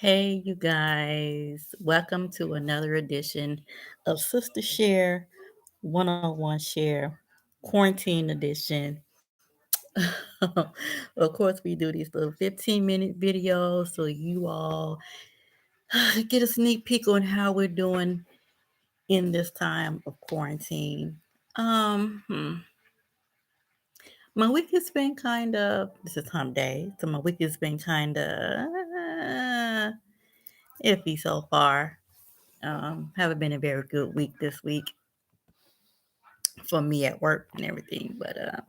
Hey, you guys. Welcome to another edition of Sister Share 101 Share Quarantine Edition. Of course, we do these little 15-minute videos so you all get a sneak peek on how we're doing in this time of quarantine. Um, hmm. My week has been this is hump day, so my week has been iffy so far. Haven't been a very good week this week for me at work and everything, but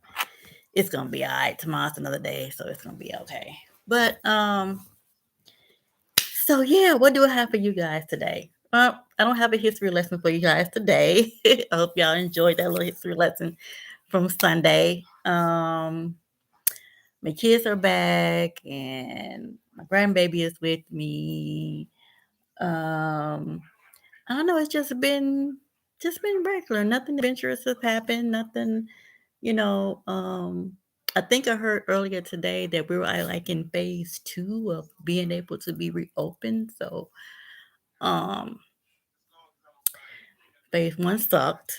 it's gonna be all right. Tomorrow's another day, so it's gonna be okay. But yeah, what do I have for you guys today? Well, I don't have a history lesson for you guys today. I hope y'all enjoyed that little history lesson from Sunday. My kids are back, and my grandbaby is with me. Um, I don't know. It's just been regular. Nothing adventurous has happened. Nothing, you know. I think I heard earlier today that we were like in phase two of being able to be reopened. So, um, phase one sucked,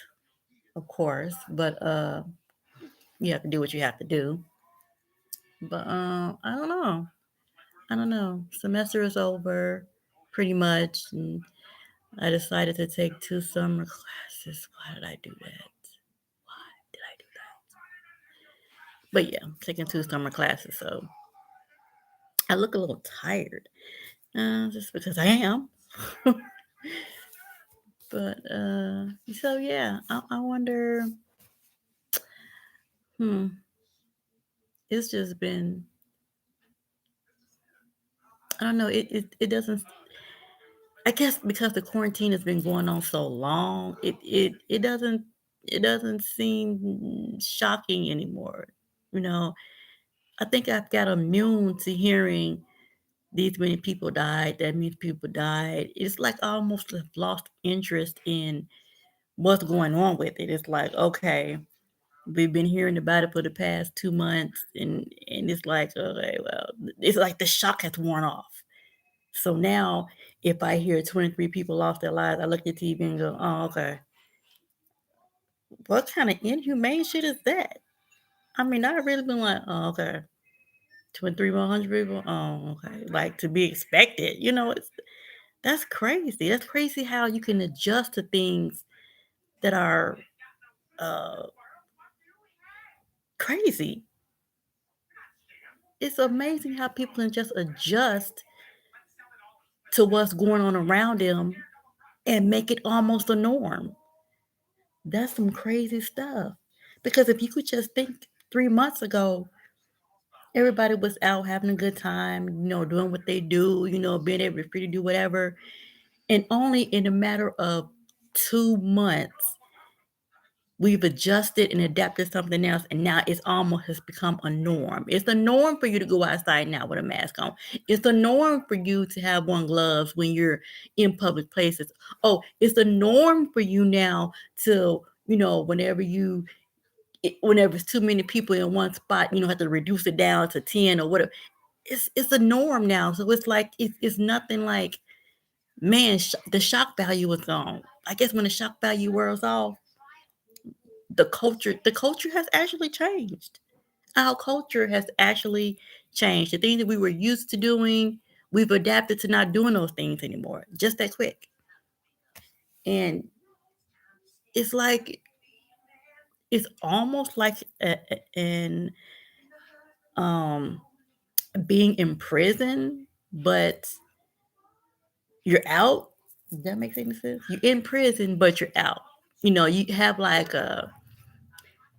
of course, but you have to do what you have to do. But I don't know. I don't know. Semester is over, pretty much, and I decided to take two summer classes. Why did I do that? Why did I do that? But yeah, I'm taking two summer classes, so I look a little tired, just because I am. But so yeah, I wonder. Hmm, it's just been. I don't know. It doesn't. I guess because the quarantine has been going on so long, it doesn't seem shocking anymore. You know, I think I've got immune to hearing these many people died, that many people died. It's like I almost have lost interest in what's going on with it. It's like, okay, we've been hearing about it for the past 2 months, and it's like, okay, well, it's like the shock has worn off. So now, if I hear 23 people lost their lives, I look at TV and go, oh, okay, what kind of inhumane shit is that? I mean, I really been like, oh, okay, 23 100 people, oh, okay, like to be expected. That's crazy. That's crazy how you can adjust to things that are uh, crazy. It's amazing how people can just adjust to what's going on around them and make it almost a norm. That's some crazy stuff. Because if you could just think 3 months ago, everybody was out having a good time, doing what they do, being able to free to do whatever. And only in a matter of 2 months, we've adjusted and adapted something else, and now it's almost has become a norm. It's the norm for you to go outside now with a mask on. It's the norm for you to have one gloves when you're in public places. Oh, it's the norm for you now to, whenever it's too many people in one spot, have to reduce it down to 10 or whatever. It's a norm now. So it's like it's nothing like, man, the shock value is gone. I guess when the shock value wears off, the culture has actually changed. Our culture has actually changed. The things that we were used to doing, we've adapted to not doing those things anymore. Just that quick. And it's like it's almost like an um being in prison, but you're out. Does that make any sense? You're in prison, but you're out. You have like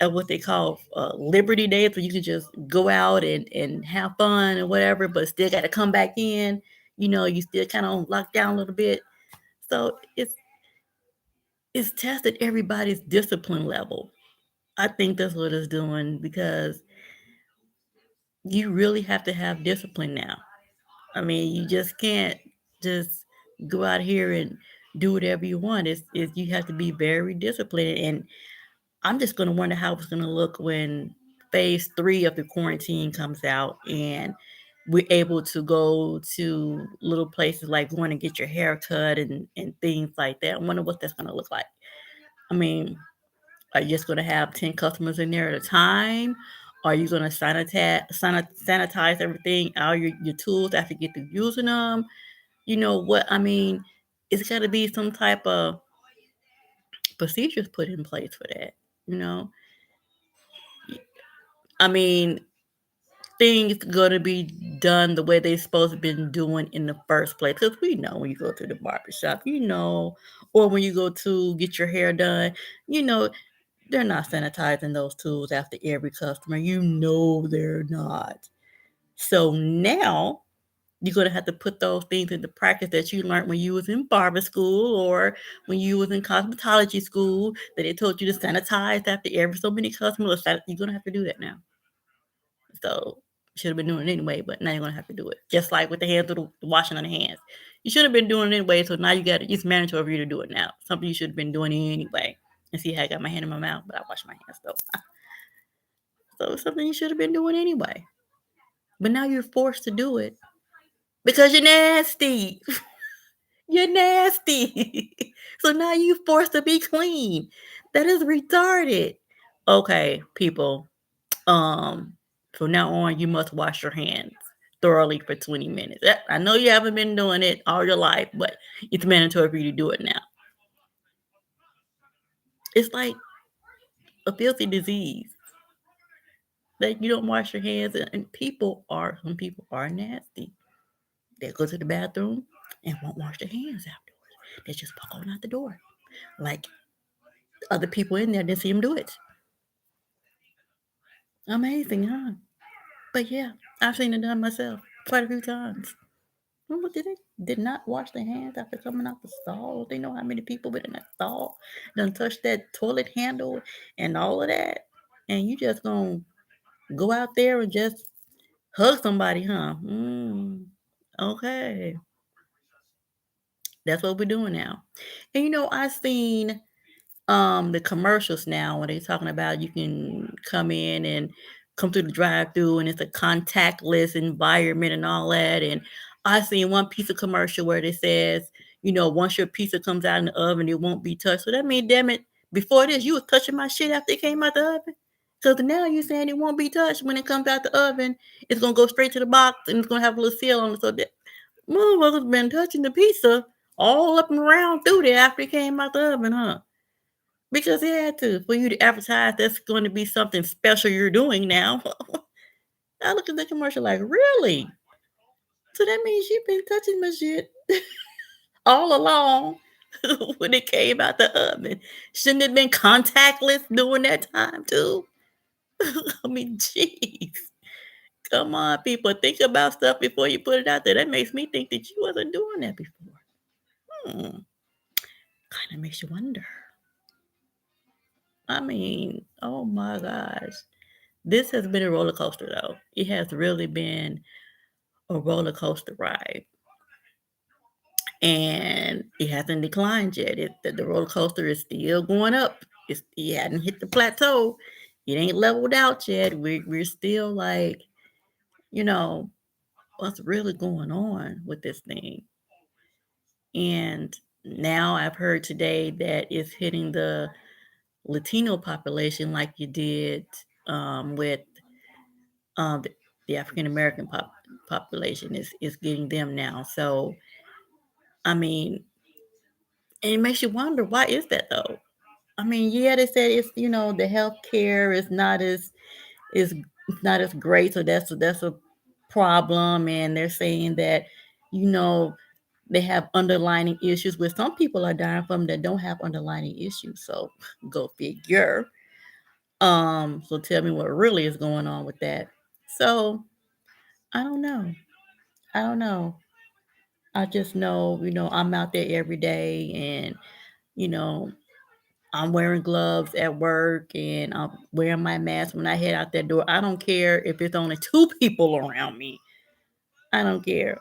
what they call liberty days where you can just go out and have fun and whatever, but still got to come back in. You still kind of locked down a little bit. So it's tested everybody's discipline level. I think that's what it's doing because you really have to have discipline now. I mean, you just can't just go out here and do whatever you want. It's you have to be very disciplined. And I'm just going to wonder how it's going to look when phase three of the quarantine comes out and we're able to go to little places like going to get your hair cut and things like that. I wonder what that's going to look like. I mean, are you just going to have 10 customers in there at a time? Are you going to sanitize everything, all your tools after you get through using them? You know what? I mean, it's got to be some type of procedures put in place for that. You know, I mean, things gonna be done the way they supposed to been doing in the first place. Because we know when you go to the barbershop, or when you go to get your hair done, you know, they're not sanitizing those tools after every customer. You know they're not. So now you're gonna have to put those things into practice that you learned when you was in barber school or when you was in cosmetology school that they told you to sanitize after every so many customers. You're gonna have to do that now. So should have been doing it anyway, but now you're gonna have to do it. Just like with the hands of the washing on the hands. You should have been doing it anyway, so now it's mandatory for you to do it now. Something you should have been doing anyway. And see how I got my hand in my mouth, but I wash my hands though. So it's something you should have been doing anyway. But now you're forced to do it because you're nasty. You're nasty. So now you're forced to be clean. That is retarded. Okay, people. Um, from now on, you must wash your hands thoroughly for 20 minutes. I know you haven't been doing it all your life, but it's mandatory for you to do it now. It's like a filthy disease that you don't wash your hands, and some people are nasty. They go to the bathroom and won't wash their hands afterwards. They just walk on out the door like other people in there didn't see them do it. Amazing, huh? But yeah, I've seen it done myself quite a few times. Remember, did not wash their hands after coming out the stall. They know how many people were in that stall done touch that toilet handle and all of that. And you just gonna go out there and just hug somebody, huh? Okay. That's what we're doing now. And I seen the commercials now when they're talking about you can come in and come through the drive-through and it's a contactless environment and all that. And I seen one piece of commercial where it says, once your pizza comes out in the oven, it won't be touched. So that means, damn it, before this, you was touching my shit after it came out the oven. Because now you're saying it won't be touched when it comes out the oven. It's gonna go straight to the box and it's gonna have a little seal on it. So that motherfuckers been touching the pizza all up and around through there after it came out the oven, huh? Because they had to for you to advertise that's going to be something special you're doing now. I look at the commercial like, really? So that means you've been touching my shit all along when it came out the oven. Shouldn't it have been contactless during that time too? I mean, jeez. Come on, people. Think about stuff before you put it out there. That makes me think that you wasn't doing that before. Kind of makes you wonder. I mean, oh my gosh. This has been a roller coaster, though. It has really been a roller coaster ride, and it hasn't declined yet. The roller coaster is still going up. It hadn't hit the plateau. It ain't leveled out yet. We're still like, you know, what's really going on with this thing? And now I've heard today that it's hitting the Latino population like you did with the, the African American population is getting them now. So I mean, and it makes you wonder why is that though? I mean, yeah, they said it's the health care is not as great, so that's a problem, and they're saying that you know they have underlying issues where some people are dying from that don't have underlying issues. So go figure. So tell me what really is going on with that. So I don't know. I don't know. I just know, I'm out there every day and, you know, I'm wearing gloves at work and I'm wearing my mask when I head out that door. I don't care if it's only two people around me. I don't care.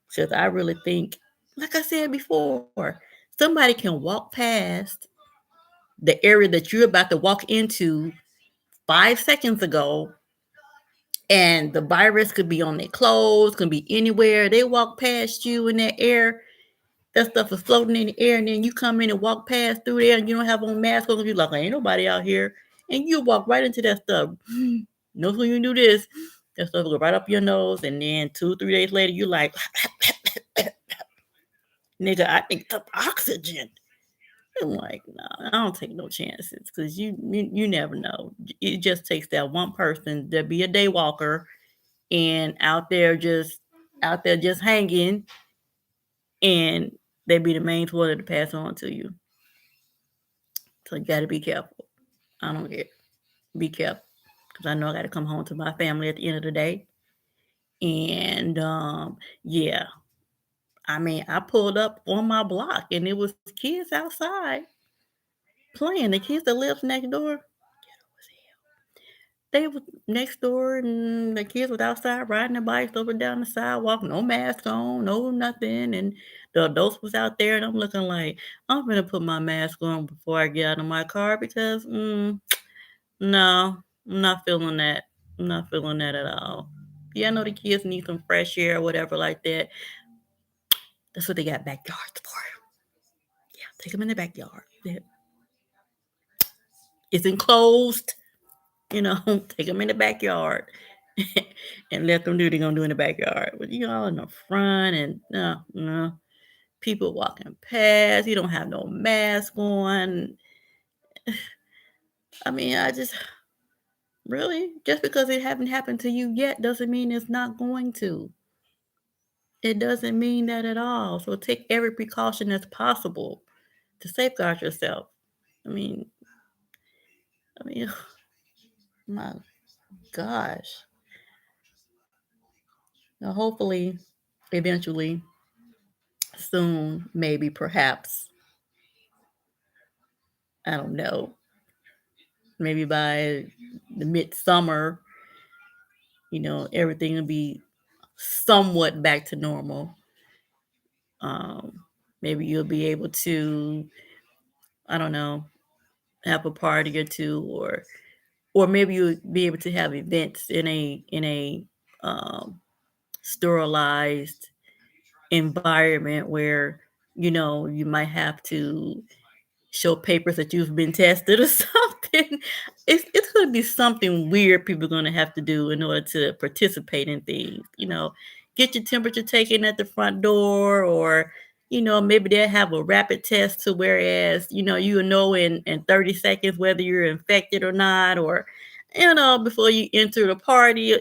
Because I really think, like I said before, somebody can walk past the area that you're about to walk into 5 seconds ago And the virus could be on their clothes, could be anywhere. They walk past you in that air, that stuff is floating in the air, and then you come in and walk past through there and you don't have on mask on, you're like, ain't nobody out here. And you walk right into that stuff. Knows when you do this, that stuff will go right up your nose, and then 2, 3 days later, you like, nigga, I think the oxygen. I'm like, no, I don't take no chances because you never know. It just takes that one person to be a day walker and out there just hanging, and they be the main one to pass on to you. So you got to be careful. I don't care. Be careful because I know I got to come home to my family at the end of the day. And yeah, I mean, I pulled up on my block and it was kids outside playing. The kids that lives next door, they was next door, and the kids was outside riding their bikes over and down the sidewalk, no mask on, no nothing, and the adults was out there, and I'm looking like, I'm gonna put my mask on before I get out of my car because, no, I'm not feeling that. I'm not feeling that at all. Yeah, I know the kids need some fresh air or whatever like that. That's what they got backyards for. Yeah, take them in the backyard. It's enclosed, take them in the backyard and let them do what they're gonna do in the backyard. But you all in the front and no, no. People walking past, you don't have no mask on. I mean, I just really just because it haven't happened to you yet doesn't mean it's not going to. It doesn't mean that at all. So take every precaution that's possible to safeguard yourself. I mean, I mean, my gosh. Now, hopefully, eventually, soon, maybe, perhaps, I don't know, maybe by the midsummer, everything will be somewhat back to normal. Maybe you'll be able to, I don't know, have a party or two, or maybe you'll be able to have events in a um, sterilized environment where you might have to show papers that you've been tested or something. It's going to be something weird people are going to have to do in order to participate in things. Get your temperature taken at the front door, or maybe they'll have a rapid test to whereas you know in 30 seconds whether you're infected or not, or before you enter the party.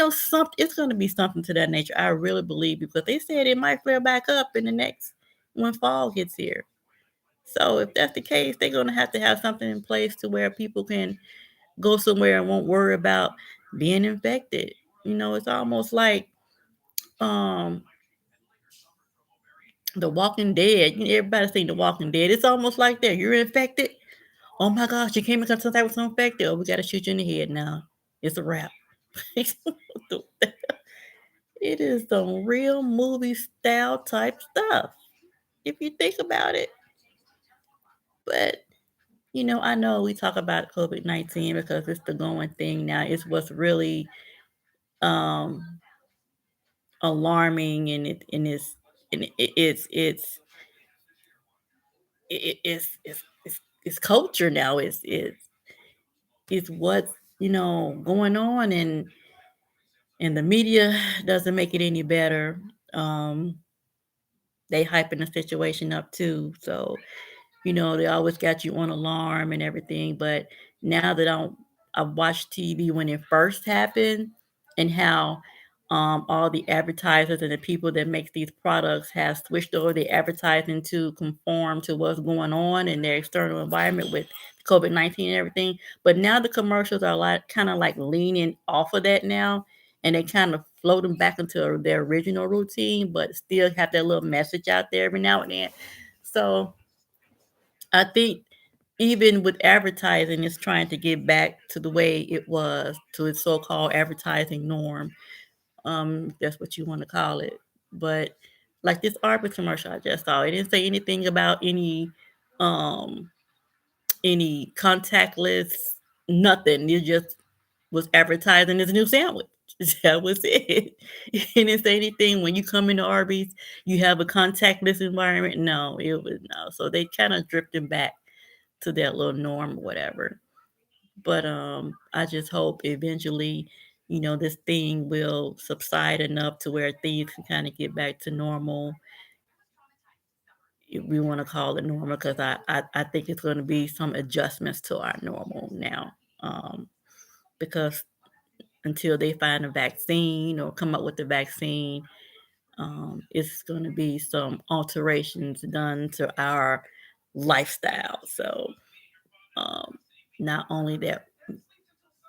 Something it's going to be something to that nature. I really believe because they said it might flare back up in the next when fall gets here. So if that's the case, they're gonna have to have something in place to where people can go somewhere and won't worry about being infected. It's almost like um The Walking Dead. Everybody's seen The Walking Dead. It's almost like that. You're infected. Oh my gosh, you came in contact with someone infected. Oh, we gotta shoot you in the head now. It's a wrap. It is some real movie style type stuff. If you think about it. But I know we talk about COVID-19 because it's the going thing now. It's what's really um alarming, and it's culture now. It's what's going on, and the media doesn't make it any better. Um they hyping the situation up too. So they always got you on alarm and everything. But now that I watched TV when it first happened, and how all the advertisers and the people that make these products have switched over the advertising to conform to what's going on in their external environment with COVID-19 and everything. But now the commercials are like kind of like leaning off of that now, and they kind of floating back into their original routine, but still have that little message out there every now and then. So I think even with advertising, it's trying to get back to the way it was, to its so-called advertising norm. If that's what you want to call it. But like this Arbor commercial I just saw, it didn't say anything about um any contactless, nothing. It just was advertising this new sandwich. That was it. He didn't say anything when you come into Arby's, you have a contactless environment. No, it was no. So they kind of drifted back to that little norm or whatever. But I just hope eventually, this thing will subside enough to where things can kind of get back to normal. If we want to call it normal, because I think it's going to be some adjustments to our normal now. Because until they find a vaccine or come up with a vaccine, it's going to be some alterations done to our lifestyle. So, um, not only that,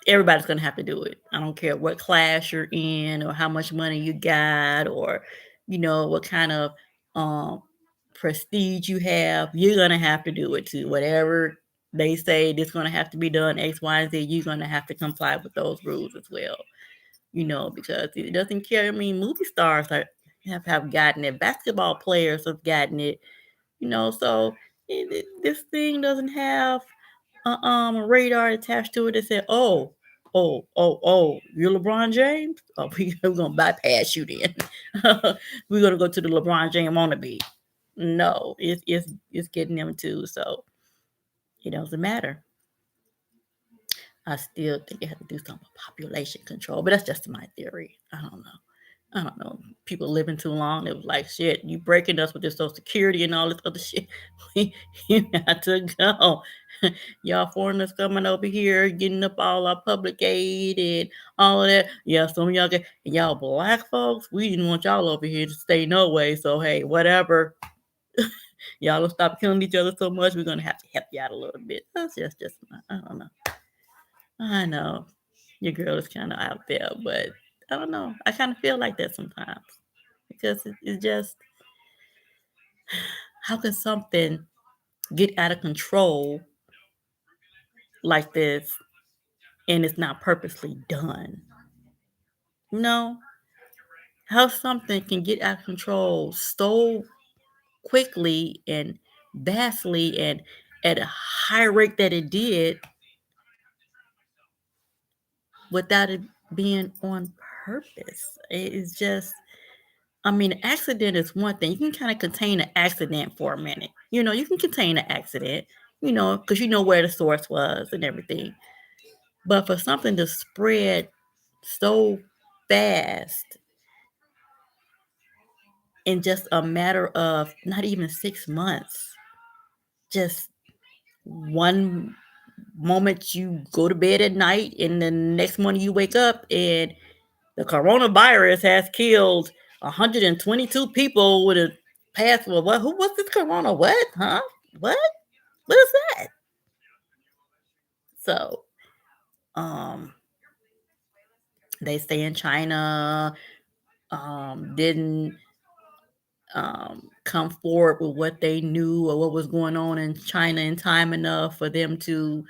everybody's going to have to do it. I don't care what class you're in or how much money you got or, what kind of um, prestige you have. You're going to have to do it too. Whatever they say this going to have to be done, X, Y, and Z, you're going to have to comply with those rules as well. Because it doesn't care. I mean, movie stars have gotten it. Basketball players have gotten it. So this thing doesn't have a radar attached to it that said, "Oh, you're LeBron James. Oh, we're gonna bypass you then. We're gonna go to the LeBron James wannabe." No, it's getting them too. So it doesn't matter. I still think they have to do some population control, but that's just my theory. I don't know. I don't know. People living too long. It was like, shit, you breaking us with your social security and all this other shit. You got to go. Y'all foreigners coming over here, getting up all our public aid and all of that. Yeah, some of y'all get, and y'all black folks, we didn't want y'all over here to stay no way. So, hey, whatever. Y'all will stop killing each other so much. We're going to have to help you out a little bit. That's just I don't know. I know your girl is kind of out there, but I don't know. I kind of feel like that sometimes because it's just how can something get out of control like this and it's not purposely done? No, how something can get out of control so quickly and vastly and at a high rate that it did without it being on purpose. It's just I mean, an accident is one thing. You can kind of contain an accident for a minute. You can contain an accident, because you know where the source was and everything. But for something to spread so fast in just a matter of not even 6 months, just one moment you go to bed at night and the next morning you wake up and the coronavirus has killed 122 people with a password. What? Who was this corona? What? Huh? What? What is that? So, um, they say in China, didn't come forward with what they knew or what was going on in China in time enough for them to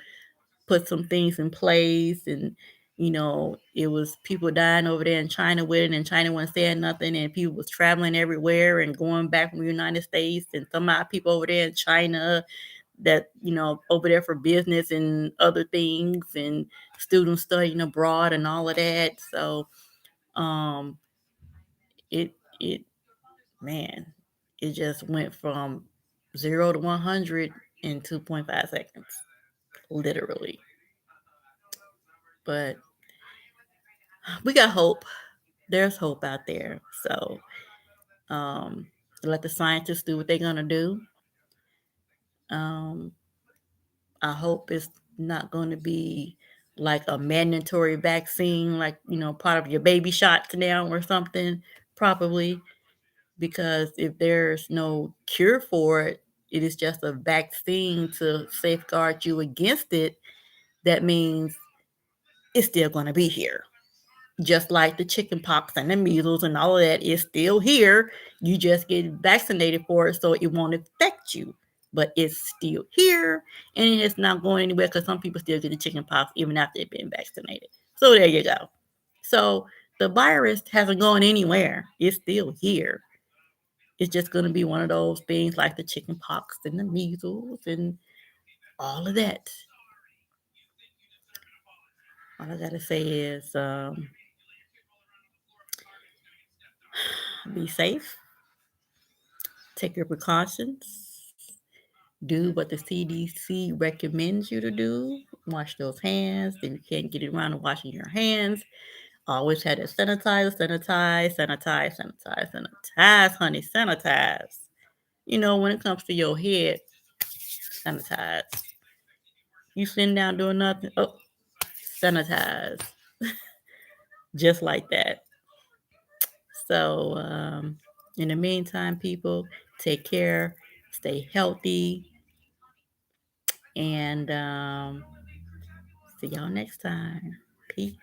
put some things in place and it was people dying over there in China with it and China wasn't saying nothing and people was traveling everywhere and going back from the United States and some of our people over there in China that over there for business and other things and students studying abroad and all of that. So um it man, it just went from 0 to 100 in 2.5 seconds, literally. But we got hope. There's hope out there. So um, let the scientists do what they're gonna do. Um, I hope it's not going to be like a mandatory vaccine, like part of your baby shots now or something. Probably because if there's no cure for it, it is just a vaccine to safeguard you against it. That means it's still going to be here. Just like the chicken pox and the measles and all of that is still here. You just get vaccinated for it so it won't affect you. But it's still here and it's not going anywhere because some people still get the chicken pox even after they've been vaccinated. So there you go. So the virus hasn't gone anywhere. It's still here. It's just going to be one of those things like the chicken pox and the measles and all of that. All I got to say is Be safe, take your precautions, do what the CDC recommends you to do. Wash those hands. If you can't get around to washing your hands, always have to sanitize, honey, sanitize. When it comes to your head, sanitize. You sitting down doing nothing, oh, sanitize. Just like that. So, in the meantime, people, take care, stay healthy, and see y'all next time. Peace.